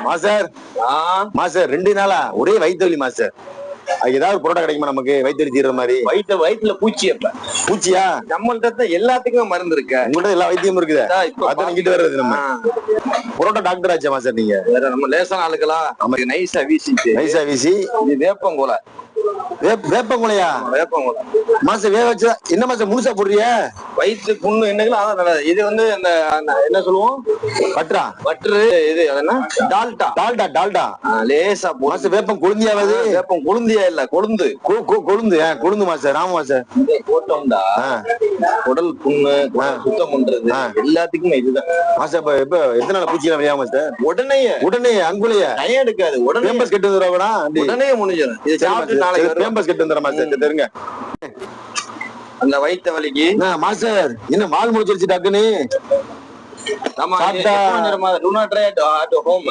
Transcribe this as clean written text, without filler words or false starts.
Master master 2 நாளா ஒரே வயிற்று வலி மாஸ்டர். அது ஏதாவது புரோட்டா கிடைக்குமா நமக்கு வயிற்று வலி தீர்ற மாதிரி? வயிற்றுல பூச்சி. அப்ப பூச்சியா? நம்மள்ட்ட எல்லாத்துக்குமே மருந்து இருக்கு. உங்கள்ட்ட எல்லா வைத்தியமும் இருக்குது. அதான் இங்கிட்டு வர்றது நம்ம புரோட்டா டாக்டர் ஆச்சா மாஸ்டர் நீங்க? நம்ம லேசான ஆளுகளா நமக்கு நைஸா வீசி இது வேப்பங்கோலை. வேப்பங்குலையா? வேப்பங்கோலை மாஸ்டர் வேக வச்சா என்ன மாஸ்டர் முழுசா போடுறிய? வயிற்று புண்ணு என்னங்களா? அதான் இது வந்து அந்த என்ன சொல்லுவோம், பட்ரு. இது என்ன டால்டா. லேசா மாஸ்டர். வேப்பம் கொழுந்தியாவது? வேப்பம் கொழுந்தியா இல்ல, கொழுந்து. கொழுந்து மாஸ்டர். ராம மாஸ்டர். போட்டோம்டா உடல் புண்ணு சுத்தம் பண்றது எல்லாத்துக்குமே இதுதான் மாஸ்டர். இப்ப எத்தனை நாள் பூச்சி வரையா மாஸ்டர்? உடனே அங்குலையா நயம் எடுக்காது. உடனே கெட்டு வந்துடுறா. உடனே முடிஞ்சிடும். இது சாப்பிட்டு நாளைக்கு கெட்டு வந்துடுற மாஸ்டர். தெரியுங்க அந்த வயிற்று வலிக்கு மாஸ்டர். என்ன வால் முடிச்சிருச்சு டாக்குன்னு? நம்ம do not try at home.